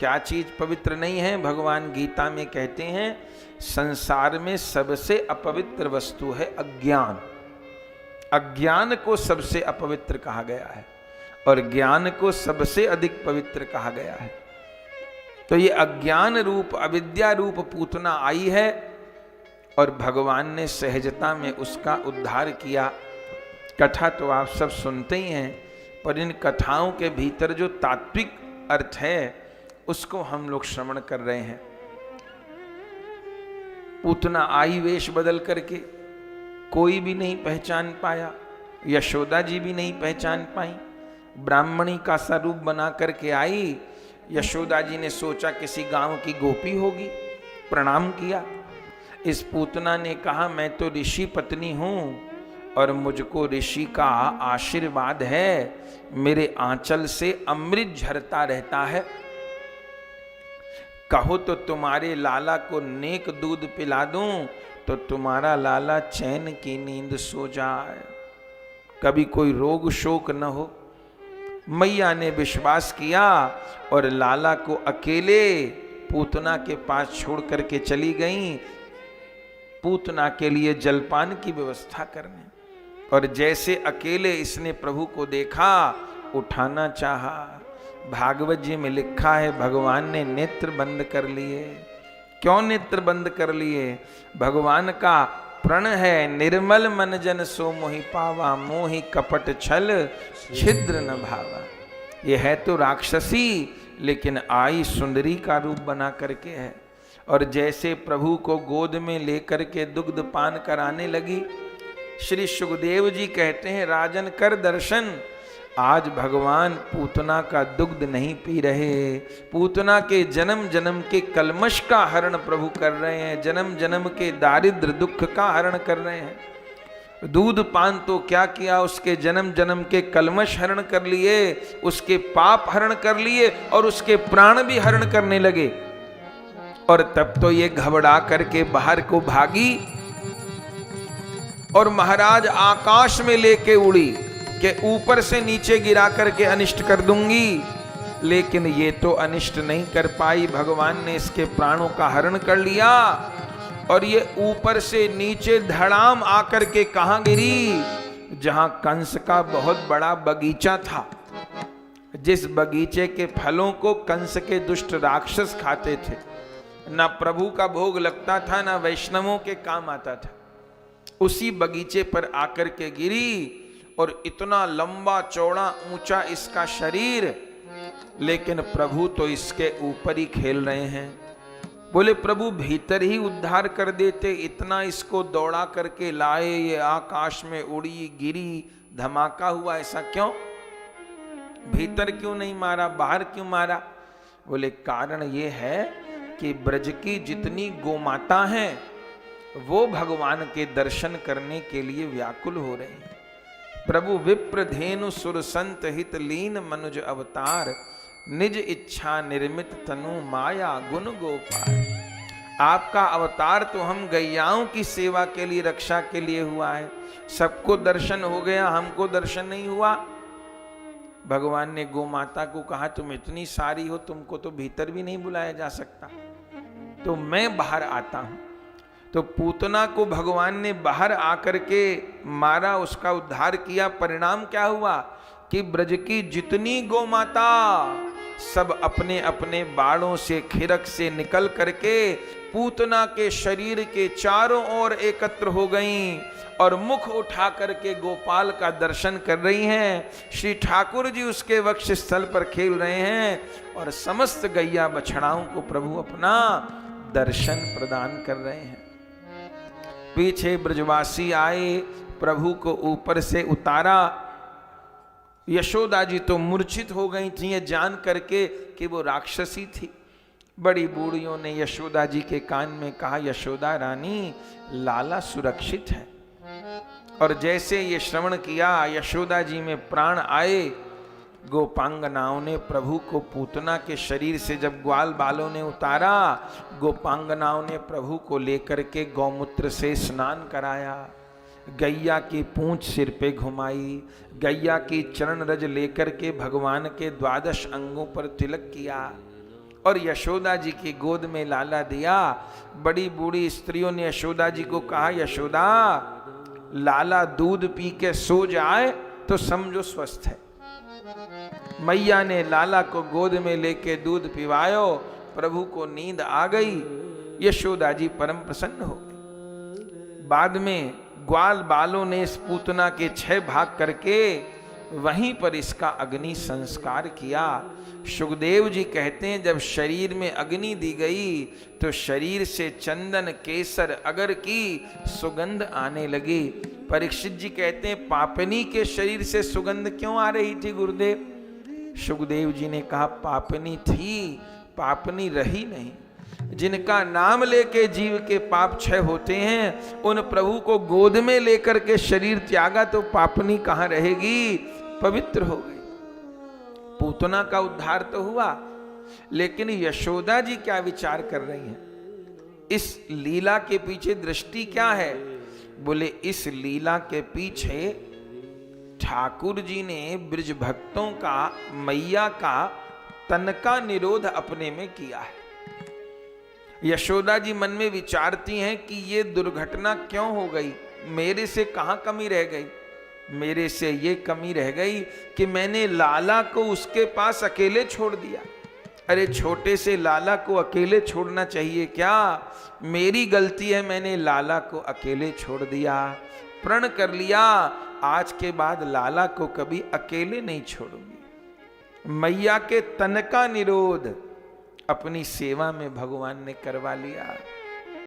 क्या चीज पवित्र नहीं है? भगवान गीता में कहते हैं संसार में सबसे अपवित्र वस्तु है अज्ञान। अज्ञान को सबसे अपवित्र कहा गया है और ज्ञान को सबसे अधिक पवित्र कहा गया है। तो ये अज्ञान रूप अविद्या रूप पूतना आई है और भगवान ने सहजता में उसका उद्धार किया। कथा तो आप सब सुनते ही हैं, पर इन कथाओं के भीतर जो तात्विक अर्थ है उसको हम लोग श्रवण कर रहे हैं। पूतना आई वेश बदल करके, कोई भी नहीं पहचान पाया, यशोदा जी भी नहीं पहचान पाई। ब्राह्मणी का सा रूप बना करके आई। यशोदा जी ने सोचा किसी गांव की गोपी होगी, प्रणाम किया। इस पूतना ने कहा मैं तो ऋषि पत्नी हूं और मुझको ऋषि का आशीर्वाद है, मेरे आंचल से अमृत झरता रहता है। कहो तो तुम्हारे लाला को नेक दूध पिला दूं तो तुम्हारा लाला चैन की नींद सो जाए, कभी कोई रोग शोक न हो। मैया ने विश्वास किया और लाला को अकेले पूतना के पास छोड़ करके चली गईं, पूतना के लिए जलपान की व्यवस्था करने। और जैसे अकेले इसने प्रभु को देखा, उठाना चाहा। भागवत जी में लिखा है भगवान ने नेत्र बंद कर लिए। क्यों नेत्र बंद कर लिए? भगवान का प्रण है, निर्मल मन जन सो मोहि पावा, मोहि कपट छल छिद्र न भावा। ये है तो राक्षसी, लेकिन आई सुंदरी का रूप बना करके है। और जैसे प्रभु को गोद में लेकर के दुग्ध पान कराने लगी, श्री सुखदेव जी कहते हैं राजन कर दर्शन, आज भगवान पूतना का दुग्ध नहीं पी रहे, पूतना के जन्म जन्म के कलमश का हरण प्रभु कर रहे हैं, जन्म जन्म के दारिद्र दुख का हरण कर रहे हैं। दूध पान तो क्या किया, उसके जन्म जन्म के कलमश हरण कर लिए, उसके पाप हरण कर लिए और उसके प्राण भी हरण करने लगे। और तब तो ये घबरा करके बाहर को भागी और महाराज आकाश में लेके उड़ी कि ऊपर से नीचे गिरा करके अनिष्ट कर दूंगी। लेकिन ये तो अनिष्ट नहीं कर पाई, भगवान ने इसके प्राणों का हरण कर लिया और ये ऊपर से नीचे धड़ाम आकर के कहां गिरी? जहां कंस का बहुत बड़ा बगीचा था, जिस बगीचे के फलों को कंस के दुष्ट राक्षस खाते थे। ना प्रभु का भोग लगता था, ना वैष्णवों के काम आता था। उसी बगीचे पर आकर के गिरी और इतना लंबा चौड़ा ऊंचा इसका शरीर, लेकिन प्रभु तो इसके ऊपर ही खेल रहे हैं। बोले प्रभु भीतर ही उद्धार कर देते, इतना इसको दौड़ा करके लाए, ये आकाश में उड़ी गिरी, धमाका हुआ, ऐसा क्यों? भीतर क्यों नहीं मारा, बाहर क्यों मारा? बोले कारण ये है कि ब्रज की जितनी गोमाता हैं वो भगवान के दर्शन करने के लिए व्याकुल हो रहे हैं। प्रभु विप्र धेनु सुर संत हित लीन मनुज अवतार, निज इच्छा निर्मित तनु माया गुण गोपाल। आपका अवतार तो हम गैयाओं की सेवा के लिए, रक्षा के लिए हुआ है। सबको दर्शन हो गया, हमको दर्शन नहीं हुआ। भगवान ने गोमाता को कहा तुम इतनी सारी हो, तुमको तो भीतर भी नहीं बुलाया जा सकता, तो मैं बाहर आता हूं। तो पूतना को भगवान ने बाहर आकर के मारा, उसका उद्धार किया। परिणाम क्या हुआ कि ब्रज की जितनी गोमाता सब अपने अपने बाड़ों से, खिरक से निकल करके पूतना के शरीर के चारों ओर एकत्र हो गईं और मुख उठा करके गोपाल का दर्शन कर रही हैं। श्री ठाकुर जी उसके वक्ष स्थल पर खेल रहे हैं और समस्त गैया बछड़ाओं को प्रभु अपना दर्शन प्रदान कर रहे हैं। पीछे ब्रजवासी आए, प्रभु को ऊपर से उतारा। यशोदा जी तो मूर्छित हो गई थी ये जान करके कि वो राक्षसी थी। बड़ी बूढ़ियों ने यशोदा जी के कान में कहा यशोदा रानी, लाला सुरक्षित है। और जैसे ये श्रवण किया, यशोदा जी में प्राण आए। गोपांगनाओं ने प्रभु को पूतना के शरीर से जब ग्वाल बालों ने उतारा, गोपांगनाओं ने प्रभु को लेकर के गौमूत्र से स्नान कराया, गैया की पूंछ सिर पे घुमाई, गैया की चरण रज लेकर के भगवान के 12 अंगों पर तिलक किया और यशोदा जी की गोद में लाला दिया। बड़ी बूढ़ी स्त्रियों ने यशोदा जी को कहा, यशोदा लाला दूध पी के सो जाए तो समझो स्वस्थ है। मैया ने लाला को गोद में लेके दूध पिवायो, प्रभु को नींद आ गई। यशोदा जी परम प्रसन्न हो गई। बाद में ग्वाल बालों ने इस पूतना के 6 भाग करके वहीं पर इसका अग्नि संस्कार किया। सुखदेव जी कहते हैं जब शरीर में अग्नि दी गई तो शरीर से चंदन केसर अगर की सुगंध आने लगी। परीक्षित जी कहते हैं पापनी के शरीर से सुगंध क्यों आ रही थी गुरुदेव? सुखदेव जी ने कहा पापनी थी, पापनी रही नहीं। जिनका नाम लेके जीव के पाप क्षय होते हैं, उन प्रभु को गोद में लेकर के शरीर त्यागा तो पापनी कहां रहेगी, पवित्र हो गई। पूतना का उद्धार तो हुआ, लेकिन यशोदा जी क्या विचार कर रही हैं? इस लीला के पीछे दृष्टि क्या है? बोले इस लीला के पीछे ठाकुर जी ने ब्रज भक्तों का, मैया का तन का निरोध अपने में किया है। यशोदा जी मन में विचारती हैं कि ये दुर्घटना क्यों हो गई, मेरे से कहां कमी रह गई? मेरे से ये कमी रह गई कि मैंने लाला को उसके पास अकेले छोड़ दिया। अरे छोटे से लाला को अकेले छोड़ना चाहिए क्या? मेरी गलती है, मैंने लाला को अकेले छोड़ दिया। प्रण कर लिया आज के बाद लाला को कभी अकेले नहीं छोड़ूंगी। मैया के तन का निरोध अपनी सेवा में भगवान ने करवा लिया।